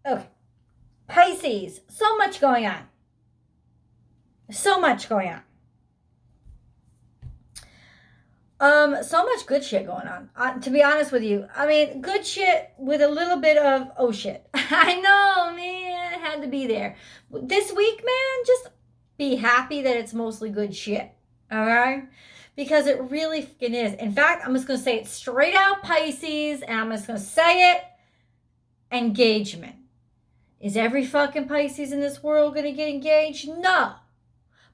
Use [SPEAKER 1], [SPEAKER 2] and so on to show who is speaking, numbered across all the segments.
[SPEAKER 1] Okay. Pisces, so much going on. So much going on. So much good shit going on. To be honest with you, I mean, good shit with a little bit of oh shit. I know, man, it had to be there. This week, man, just be happy that it's mostly good shit. All right, because it really fucking is. In fact, I'm just gonna say it straight out, Pisces, and I'm just gonna say it. Engagement. Is every fucking Pisces in this world gonna get engaged? No.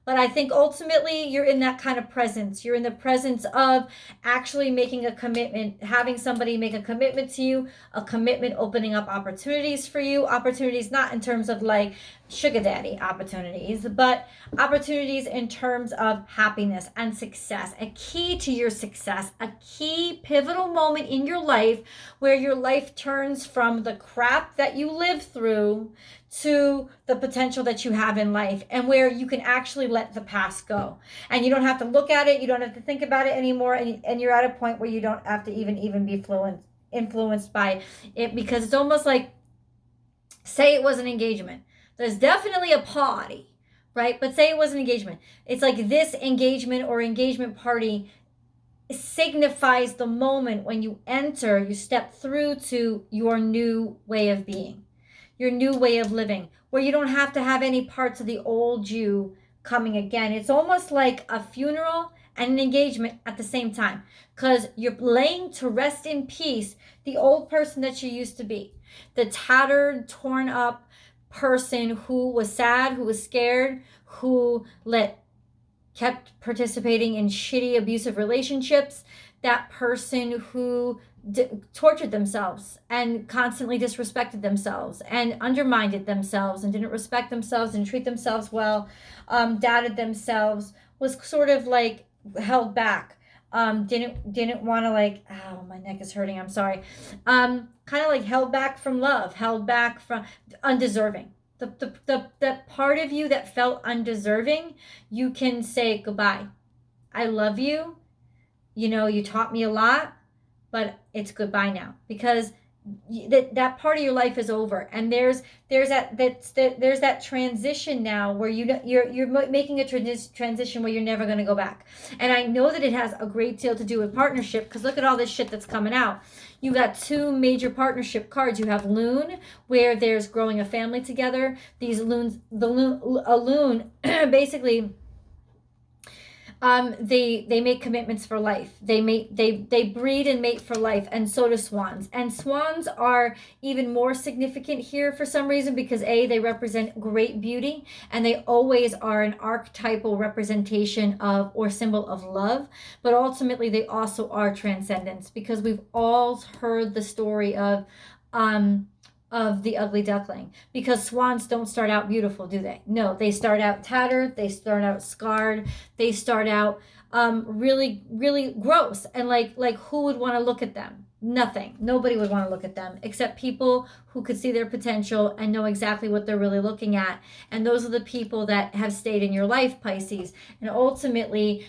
[SPEAKER 1] But I think ultimately you're in that kind of presence. You're in the presence of actually making a commitment, having somebody make a commitment to you, a commitment opening up opportunities for you. Opportunities not in terms of like sugar daddy opportunities, but opportunities in terms of happiness and success. A key to your success, a key pivotal moment in your life where your life turns from the crap that you live through to the potential that you have in life, and where you can actually let the past go, and you don't have to look at it, you don't have to think about it anymore, and you're at a point where you don't have to even be influenced by it, because it's almost like, say it was an engagement, there's definitely a party, right? But say it was an engagement, it's like this engagement or engagement party signifies the moment when you enter, you step through to your new way of being, your new way of living, where you don't have to have any parts of the old you coming again. It's almost like a funeral and an engagement at the same time, because you're laying to rest in peace the old person that you used to be, the tattered, torn up person who was sad, who was scared, who kept participating in shitty abusive relationships, that person who tortured themselves and constantly disrespected themselves and undermined themselves and didn't respect themselves and treat themselves well, doubted themselves, was sort of like held back, didn't want to, like, oh, my neck is hurting, I'm sorry, kind of like held back from love, held back from undeserving. That part of you that felt undeserving, you can say goodbye. I love you. You know, you taught me a lot, but it's goodbye now, because that part of your life is over, and there's that transition now where you're making a transition where you're never going to go back. And I know that it has a great deal to do with partnership, because look at all this shit that's coming out. You got two major partnership cards. You have loon, where there's growing a family together. These loons, a loon basically, they make commitments for life. They breed and mate for life, and so do swans. And swans are even more significant here for some reason, because they represent great beauty, and they always are an archetypal representation of, or symbol of, love. But ultimately, they also are transcendence, because we've all heard the story of the ugly duckling, because swans don't start out beautiful, do they? No, they start out tattered, they start out scarred, they start out really, really gross, and like who would want to look at them? Nothing. Nobody would want to look at them except people who could see their potential and know exactly what they're really looking at. And those are the people that have stayed in your life, Pisces. And ultimately,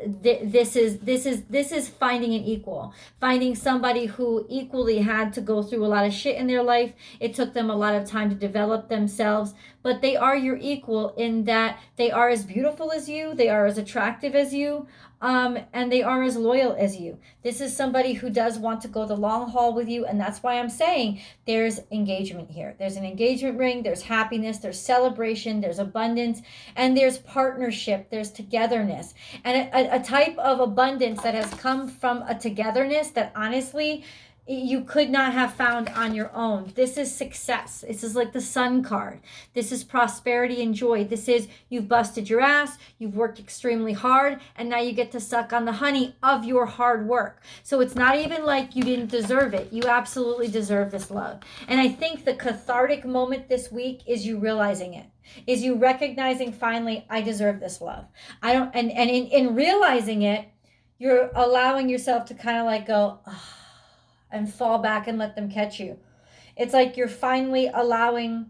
[SPEAKER 1] this is finding an equal, finding somebody who equally had to go through a lot of shit in their life. It took them a lot of time to develop themselves, but they are your equal in that they are as beautiful as you, they are as attractive as you, and they are as loyal as you. This is somebody who does want to go the long haul with you, and that's why I'm saying there's engagement here. There's an engagement ring, there's happiness, there's celebration, there's abundance, and there's partnership, there's togetherness, and a type of abundance that has come from a togetherness that honestly you could not have found on your own. This is success. This is like the sun card. This is prosperity and joy. This is, you've busted your ass, you've worked extremely hard, and now you get to suck on the honey of your hard work. So it's not even like you didn't deserve it. You absolutely deserve this love. And I think the cathartic moment this week is you realizing it. Is you recognizing finally, I deserve this love. I don't, and in realizing it, you're allowing yourself to kind of like go, oh, and fall back and let them catch you. It's like you're finally allowing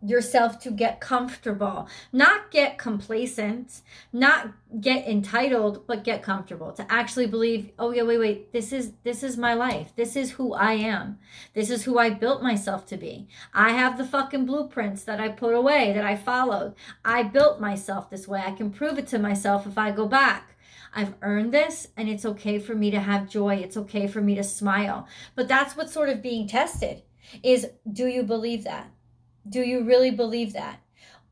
[SPEAKER 1] yourself to get comfortable, not get complacent, not get entitled, but get comfortable, to actually believe, oh yeah, wait, this is my life. This is who I am. This is who I built myself to be. I have the fucking blueprints that I put away, that I followed. I built myself this way. I can prove it to myself if I go back. I've earned this, and it's okay for me to have joy. It's okay for me to smile. But that's what's sort of being tested, is, do you believe that? Do you really believe that?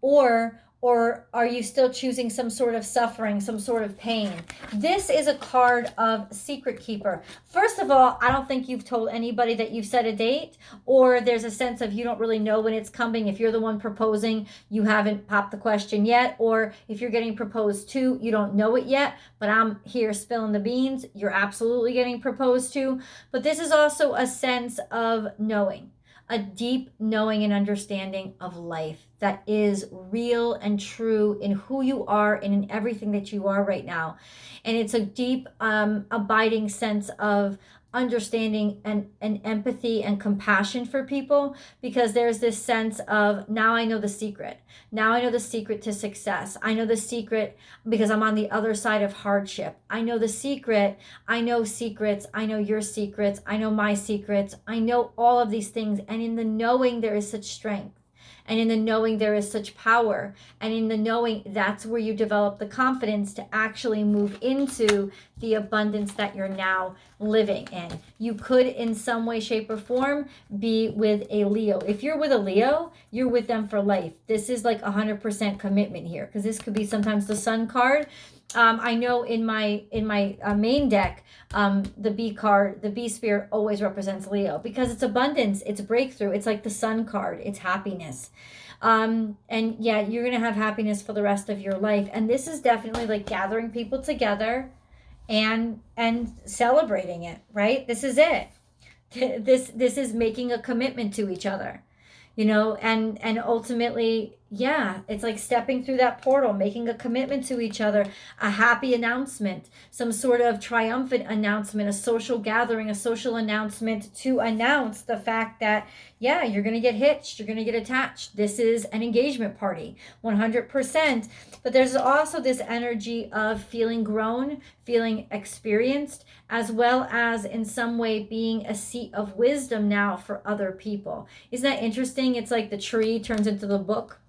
[SPEAKER 1] Or are you still choosing some sort of suffering, some sort of pain? This is a card of secret keeper. First of all, I don't think you've told anybody that you've set a date, or there's a sense of you don't really know when it's coming. If you're the one proposing, you haven't popped the question yet, or if you're getting proposed to, you don't know it yet, but I'm here spilling the beans. You're absolutely getting proposed to. But this is also a sense of knowing. A deep knowing and understanding of life that is real and true in who you are and in everything that you are right now. And it's a deep, abiding sense of understanding and empathy and compassion for people, because there's this sense of, now I know the secret. Now I know the secret to success. I know the secret because I'm on the other side of hardship. I know the secret. I know secrets. I know your secrets. I know my secrets. I know all of these things. And in the knowing, there is such strength. And in the knowing, there is such power. And in the knowing, that's where you develop the confidence to actually move into the abundance that you're now living in. You could, in some way, shape, or form, be with a Leo. If you're with a Leo, you're with them for life. This is like 100% commitment here, because this could be sometimes the Sun card. I know in my main deck, the B card, the B spirit, always represents Leo, because it's abundance, it's breakthrough. It's like the Sun card, it's happiness. And yeah, you're going to have happiness for the rest of your life. And this is definitely like gathering people together and celebrating it, right? This is it. This is making a commitment to each other, you know, and ultimately, yeah, it's like stepping through that portal, making a commitment to each other, a happy announcement, some sort of triumphant announcement, a social gathering, a social announcement to announce the fact that, yeah, you're going to get hitched, you're going to get attached. This is an engagement party, 100%. But there's also this energy of feeling grown, feeling experienced, as well as in some way being a seat of wisdom now for other people. Isn't that interesting? It's like the tree turns into the book.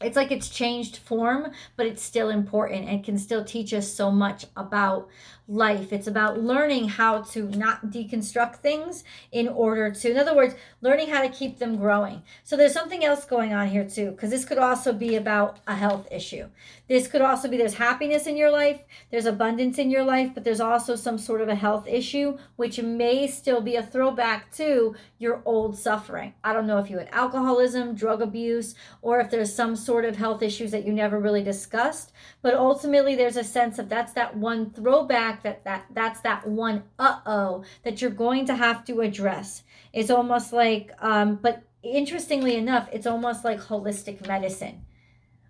[SPEAKER 1] It's like it's changed form, but it's still important and can still teach us so much about life. It's about learning how to not deconstruct things in order to, in other words, learning how to keep them growing. So there's something else going on here too, because this could also be about a health issue. This could also be, there's happiness in your life, there's abundance in your life, but there's also some sort of a health issue, which may still be a throwback to your old suffering. I don't know if you had alcoholism, drug abuse, or if there's some sort of health issues that you never really discussed. But ultimately, there's a sense of that's that one throwback, that's that one that you're going to have to address. It's almost like, but interestingly enough, it's almost like holistic medicine.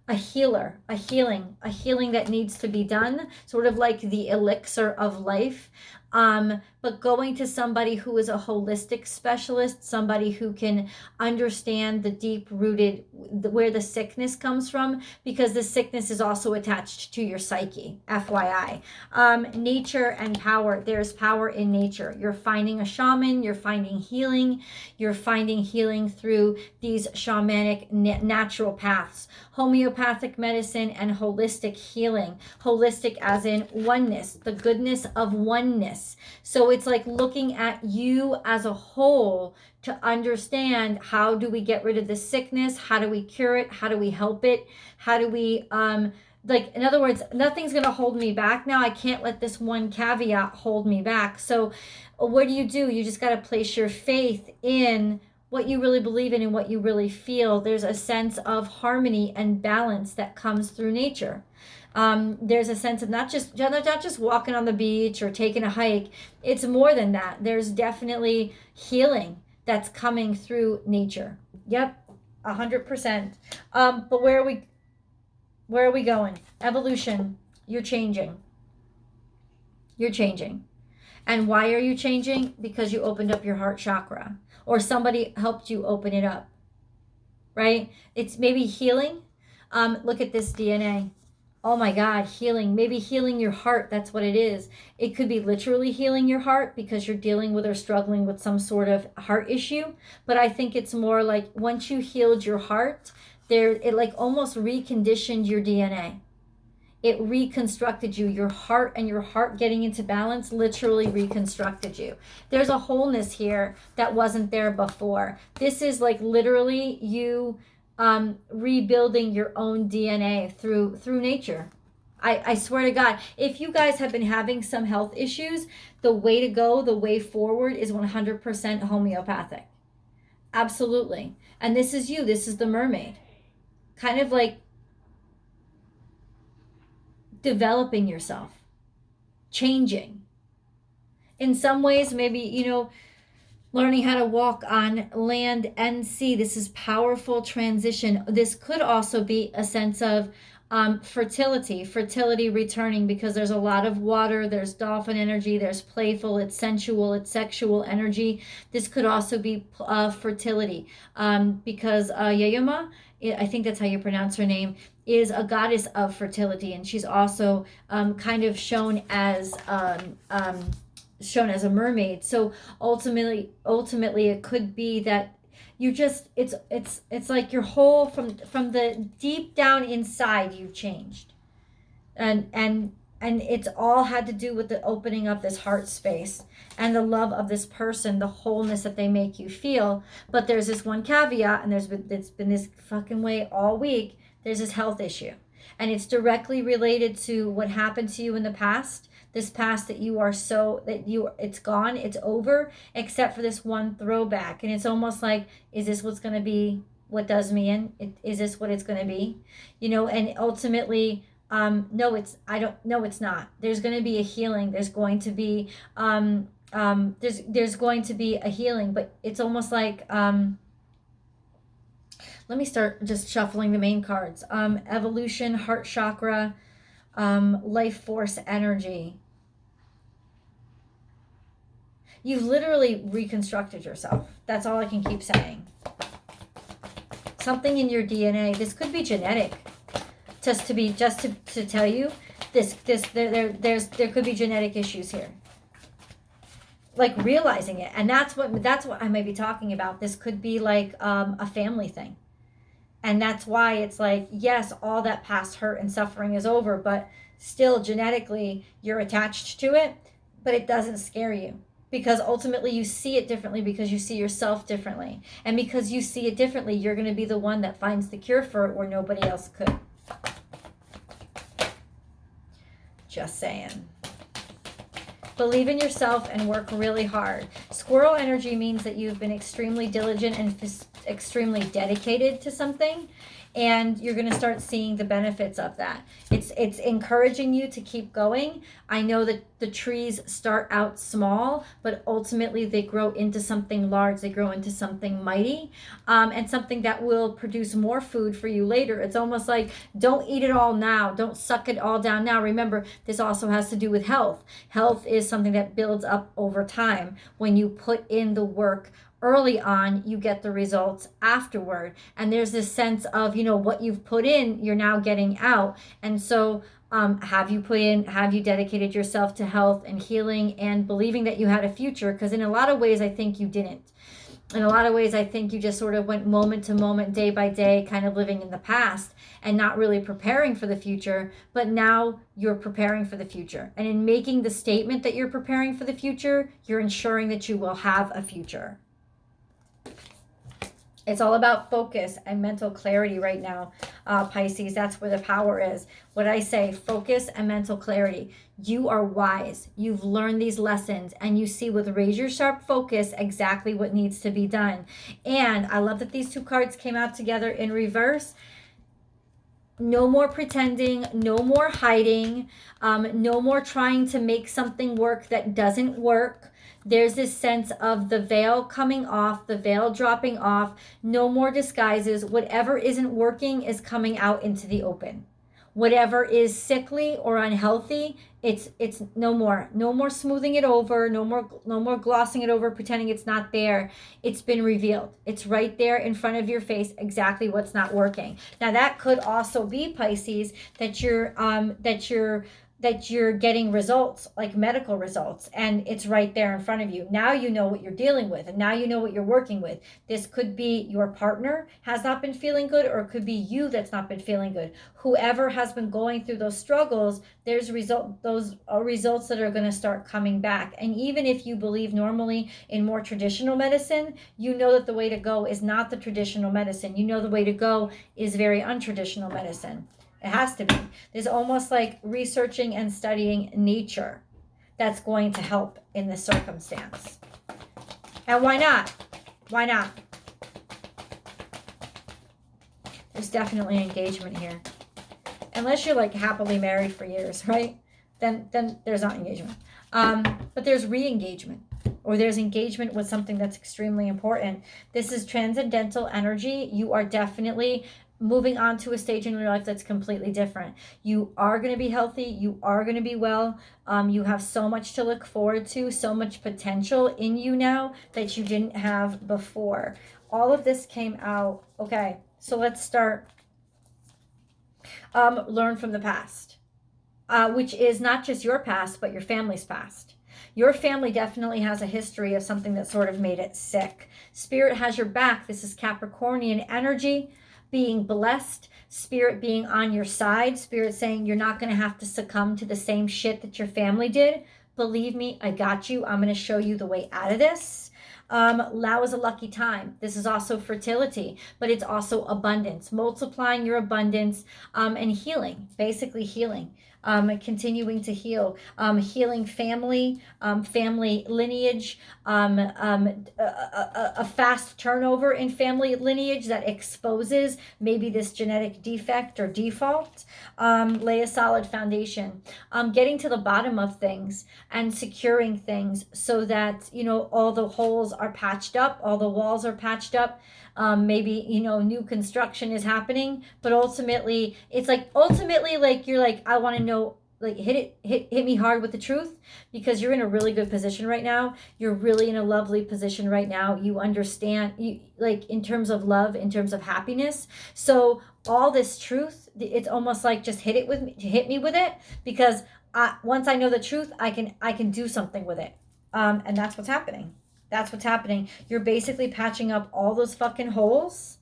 [SPEAKER 1] A healer, a healing that needs to be done, sort of like the elixir of life. But going to somebody who is a holistic specialist, somebody who can understand the deep-rooted, where the sickness comes from, because the sickness is also attached to your psyche, FYI. Nature and power. There's power in nature. You're finding a shaman, you're finding healing through these shamanic natural paths. Homeopathic medicine and holistic healing. Holistic as in oneness, the goodness of oneness. So it's like looking at you as a whole to understand, how do we get rid of the sickness? How do we cure it? How do we help it? How do we, like, in other words, nothing's going to hold me back now. I can't let this one caveat hold me back. So what do? You just got to place your faith in what you really believe in and what you really feel. There's a sense of harmony and balance that comes through nature. There's a sense of not just walking on the beach or taking a hike. It's more than that. There's definitely healing that's coming through nature. Yep, 100%. But where are we going? Evolution. You're changing. And why are you changing? Because you opened up your heart chakra, or somebody helped you open it up. right? It's maybe healing. Look at this DNA. Oh my God, healing. Maybe healing your heart. That's what it is. It could be literally healing your heart because you're dealing with or struggling with some sort of heart issue. But I think it's more like once you healed your heart, it like almost reconditioned your DNA. It reconstructed you. Your heart and your heart getting into balance literally reconstructed you. There's a wholeness here that wasn't there before. This is like literally you rebuilding your own DNA through nature. I swear to God, if you guys have been having some health issues, the way to go, the way forward is 100% homeopathic. Absolutely. And this is you. This is the mermaid. Kind of like developing yourself, changing. In some ways, maybe, learning how to walk on land and sea. This is powerful transition. This could also be a sense of fertility returning, because there's a lot of water, there's dolphin energy, there's playful, it's sensual, it's sexual energy. This could also be fertility, because Yayama, I think that's how you pronounce her name, is a goddess of fertility, and she's also kind of shown as a mermaid. So ultimately it could be that you just it's like your whole from the deep down inside you've changed, and it's all had to do with the opening up this heart space and the love of this person, the wholeness that they make you feel. But there's this one caveat, and it's been this fucking way all week. There's this health issue, and it's directly related to what happened to you in the past. This past that it's gone, it's over, except for this one throwback. And it's almost like, is this what's going to be what does me in? Is this what it's going to be? And ultimately, no, it's not. There's going to be a healing. There's going to be, there's going to be a healing, but it's almost like, let me start just shuffling the main cards. Evolution, heart chakra, life force energy. You've literally reconstructed yourself. That's all I can keep saying. Something in your DNA. This could be genetic. Just to tell you, there could be genetic issues here. Like realizing it, and that's what I might be talking about. This could be like a family thing, and that's why it's like, yes, all that past hurt and suffering is over, but still genetically you're attached to it, but it doesn't scare you. Because ultimately you see it differently, because you see yourself differently. And because you see it differently, you're going to be the one that finds the cure for it where nobody else could. Just saying. Believe in yourself and work really hard. Squirrel energy means that you've been extremely diligent and extremely dedicated to something. And you're going to start seeing the benefits of that. It's encouraging you to keep going. I know that the trees start out small, but ultimately they grow into something large. They grow into something mighty, and something that will produce more food for you later. It's almost like, don't eat it all now. Don't suck it all down now. Remember, this also has to do with health. Health is something that builds up over time. When you put in the work early on, you get the results afterward. And there's this sense of, what you've put in, you're now getting out. And so have you dedicated yourself to health and healing and believing that you had a future? Because in a lot of ways, I think you didn't. In a lot of ways, I think you just sort of went moment to moment, day by day, kind of living in the past and not really preparing for the future. But now you're preparing for the future. And in making the statement that you're preparing for the future, you're ensuring that you will have a future. It's all about focus and mental clarity right now, Pisces. That's where the power is. What I say, focus and mental clarity. You are wise. You've learned these lessons, and you see with razor sharp focus exactly what needs to be done. And I love that these two cards came out together in reverse. No more pretending, no more hiding, no more trying to make something work that doesn't work. There's this sense of the veil coming off, the veil dropping off, no more disguises. Whatever isn't working is coming out into the open. Whatever is sickly or unhealthy, it's no more smoothing it over, no more glossing it over, pretending it's not there. It's been revealed. It's right there in front of your face, exactly what's not working. Now that could also be, Pisces, that you're getting results, like medical results, and it's right there in front of you. Now you know what you're dealing with, and now you know what you're working with. This could be your partner has not been feeling good, or it could be you that's not been feeling good. Whoever has been going through those struggles, there's those are results that are going to start coming back. And even if you believe normally in more traditional medicine, you know that the way to go is not the traditional medicine. You know the way to go is very untraditional medicine. It has to be. There's almost like researching and studying nature that's going to help in this circumstance. And why not? Why not? There's definitely engagement here. Unless you're like happily married for years, right? Then there's not engagement. But there's re-engagement, or there's engagement with something that's extremely important. This is transcendental energy. You are definitely moving on to a stage in your life that's completely different. You are going to be healthy. You are going to be well. You have so much to look forward to, so much potential in you now that you didn't have before. All of this came out. Okay, so let's start. Learn from the past, which is not just your past, but your family's past. Your family definitely has a history of something that sort of made it sick. Spirit has your back. This is Capricornian energy. Being blessed, Spirit being on your side, Spirit saying you're not going to have to succumb to the same shit that your family did. Believe me, I got you. I'm going to show you the way out of this. Lao is a lucky time. This is also fertility, but it's also abundance, multiplying your abundance, and healing, basically healing. Continuing to heal, healing family, family lineage, a fast turnover in family lineage that exposes maybe this genetic defect or default. Lay a solid foundation, getting to the bottom of things and securing things so that, you know, all the holes are patched up, all the walls are patched up. Maybe, you know, new construction is happening, but ultimately it's like, you're like, I want to know, like, hit me hard with the truth, because you're in a really good position right now. You're really in a lovely position right now. You understand, you like, in terms of love, in terms of happiness. So all this truth, it's almost like just hit me with it, because once I know the truth, I can do something with it. And that's what's happening. That's what's happening. You're basically patching up all those fucking holes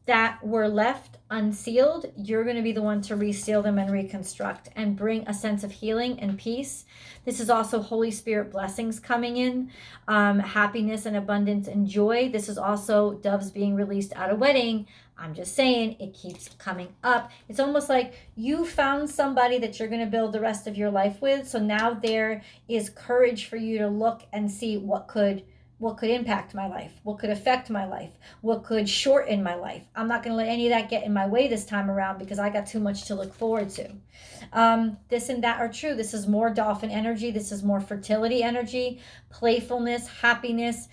[SPEAKER 1] that were left unsealed. You're going to be the one to reseal them and reconstruct and bring a sense of healing and peace. This is also Holy Spirit blessings coming in, happiness and abundance and joy. This is also doves being released at a wedding. I'm just saying, it keeps coming up. It's almost like you found somebody that you're going to build the rest of your life with. So now there is courage for you to look and see what could impact my life, what could affect my life, what could shorten my life. I'm not going to let any of that get in my way this time around, because I got too much to look forward to. This and that are true. This is more dolphin energy. This is more fertility energy, playfulness, happiness,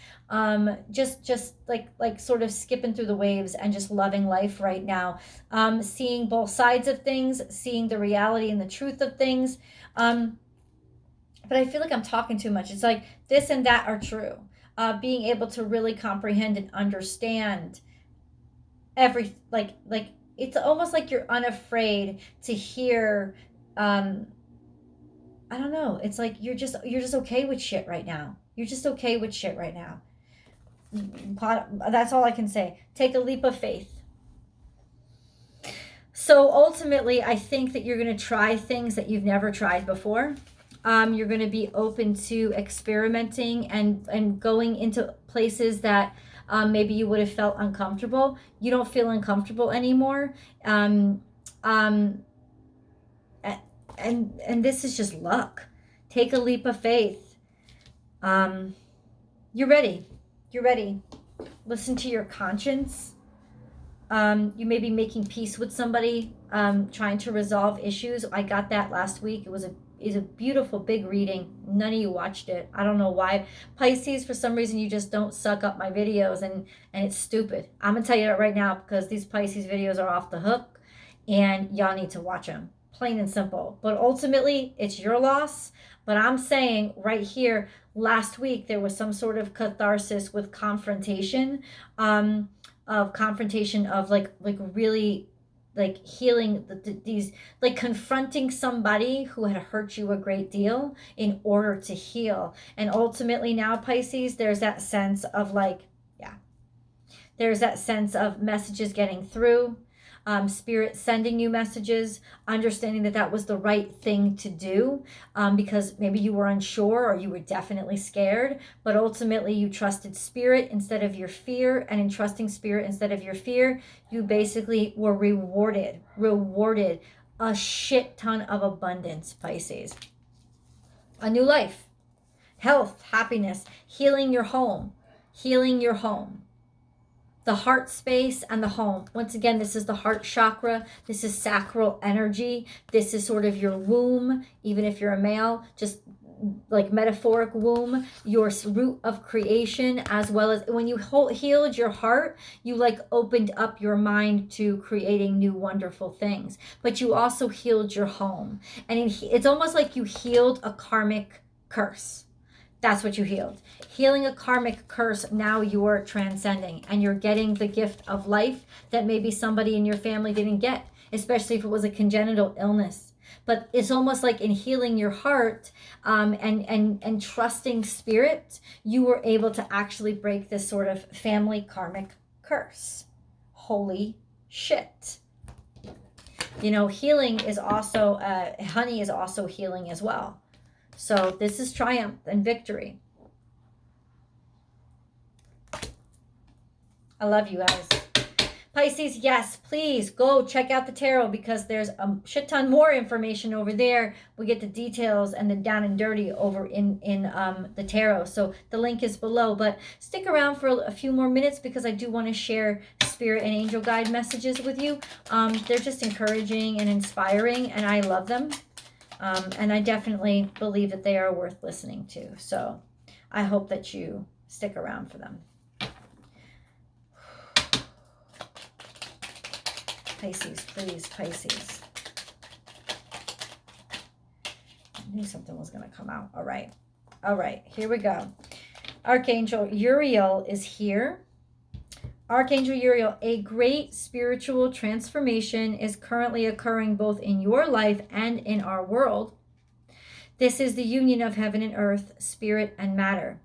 [SPEAKER 1] just like sort of skipping through the waves and just loving life right now. Seeing both sides of things, seeing the reality and the truth of things. But I feel like I'm talking too much. It's like this and that are true. Being able to really comprehend and understand like it's almost like you're unafraid to hear. I don't know. It's like you're just okay with shit right now. You're just okay with shit right now. That's all I can say. Take a leap of faith. So ultimately, I think that you're going to try things that you've never tried before. You're going to be open to experimenting and going into places that maybe you would have felt uncomfortable. You don't feel uncomfortable anymore. And this is just luck. Take a leap of faith. You're ready. You're ready. Listen to your conscience. You may be making peace with somebody, trying to resolve issues. I got that last week. It was a beautiful big reading. None of you watched it. I don't know why. Pisces, for some reason, you just don't suck up my videos, and it's stupid. I'm gonna tell you that right now, because these Pisces videos are off the hook, and y'all need to watch them. plain and simple. But ultimately, it's your loss. But I'm saying right here, last week, there was some sort of catharsis with confrontation, of like really like healing these, like confronting somebody who had hurt you a great deal in order to heal. And ultimately now, Pisces, there's that sense of like, yeah, there's that sense of messages getting through, spirit sending you messages, understanding that that was the right thing to do, because maybe you were unsure or you were definitely scared, but ultimately you trusted spirit instead of your fear. And in trusting spirit instead of your fear, you basically were rewarded a shit ton of abundance, Pisces. A new life, health, happiness, healing your home, the heart space and the home. Once again, this is the heart chakra. This is sacral energy. This is sort of your womb, even if you're a male, just like metaphoric womb, your root of creation, as well as when you healed your heart, you like opened up your mind to creating new wonderful things. But you also healed your home. And it's almost like you healed a karmic curse. That's what you healed. Healing a karmic curse, now you're transcending and you're getting the gift of life that maybe somebody in your family didn't get, especially if it was a congenital illness. But it's almost like in healing your heart, and trusting spirit, you were able to actually break this sort of family karmic curse. Holy shit. You know, healing is also, honey is also healing as well. So this is triumph and victory. I love you guys. Pisces, yes, please go check out the tarot, because there's a shit ton more information over there. We get the details and the down and dirty over in the tarot. So the link is below, but stick around for a few more minutes, because I do want to share spirit and angel guide messages with you. They're just encouraging and inspiring, and I love them. And I definitely believe that they are worth listening to. So I hope that you stick around for them. Pisces, please, Pisces. I knew something was going to come out. All right. All right, here we go. Archangel Uriel is here. Archangel Uriel, a great spiritual transformation is currently occurring both in your life and in our world. This is the union of heaven and earth, spirit and matter.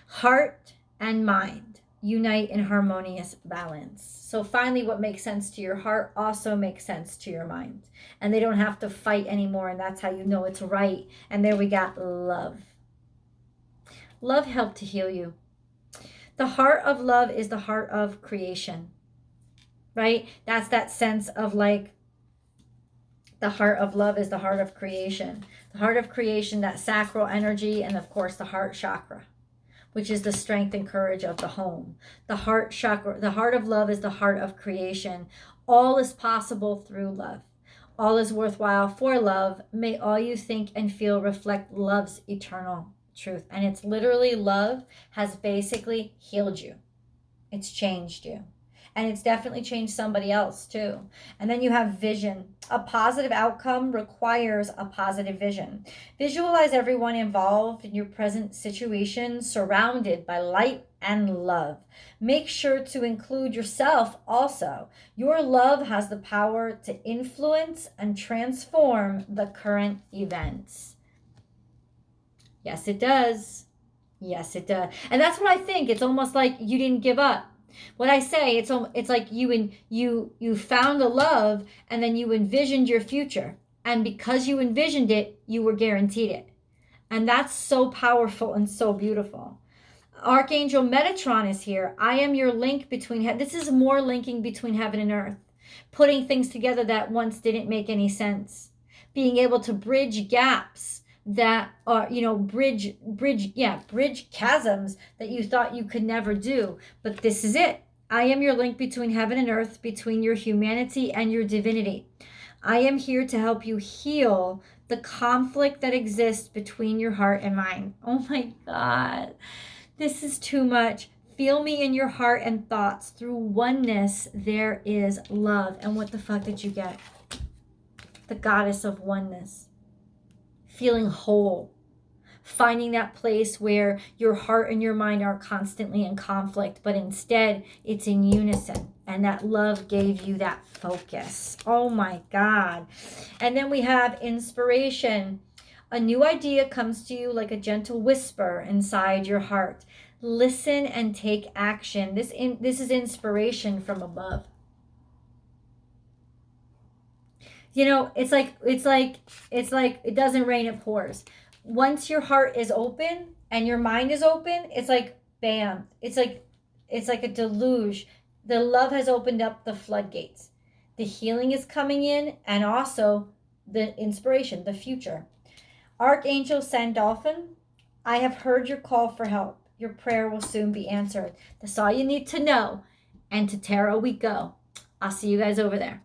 [SPEAKER 1] Heart and mind unite in harmonious balance. So finally, what makes sense to your heart also makes sense to your mind. And they don't have to fight anymore, and that's how you know it's right. And there we got love. Love helped to heal you. The heart of love is the heart of creation, right? That's that sense of like, the heart of love is the heart of creation. The heart of creation, that sacral energy, and of course the heart chakra, which is the strength and courage of the home. The heart chakra, the heart of love is the heart of creation. All is possible through love. All is worthwhile for love. May all you think and feel reflect love's eternal truth. And it's literally, love has basically healed you. It's changed you. And it's definitely changed somebody else too. And then you have vision. A positive outcome requires a positive vision. Visualize everyone involved in your present situation surrounded by light and love. Make sure to include yourself also. Your love has the power to influence and transform the current events. Yes, it does. Yes, it does. And that's what I think. It's almost like you didn't give up. What I say, it's like you found a love, and then you envisioned your future. And because you envisioned it, you were guaranteed it. And that's so powerful and so beautiful. Archangel Metatron is here. I am your link between, this is more linking between heaven and earth. Putting things together that once didn't make any sense. Being able to bridge gaps that are, bridge chasms that you thought you could never do. But this is it. I am your link between heaven and earth, between your humanity and your divinity. I am here to help you heal the conflict that exists between your heart and mind. Oh my God, this is too much. Feel me in your heart and thoughts. Through oneness, there is love. And what the fuck did you get? the goddess of oneness, feeling whole, finding that place where your heart and your mind are constantly in conflict, but instead it's in unison. And that love gave you that focus. Oh my God. And then we have inspiration. A new idea comes to you like a gentle whisper inside your heart. Listen and take action. This is inspiration from above. You know, it's like it doesn't rain, it pours. Once your heart is open and your mind is open, it's like bam. It's like a deluge. The love has opened up the floodgates. The healing is coming in, and also the inspiration, the future. Archangel Sandalphon, I have heard your call for help. Your prayer will soon be answered. That's all you need to know. And to tarot we go. I'll see you guys over there.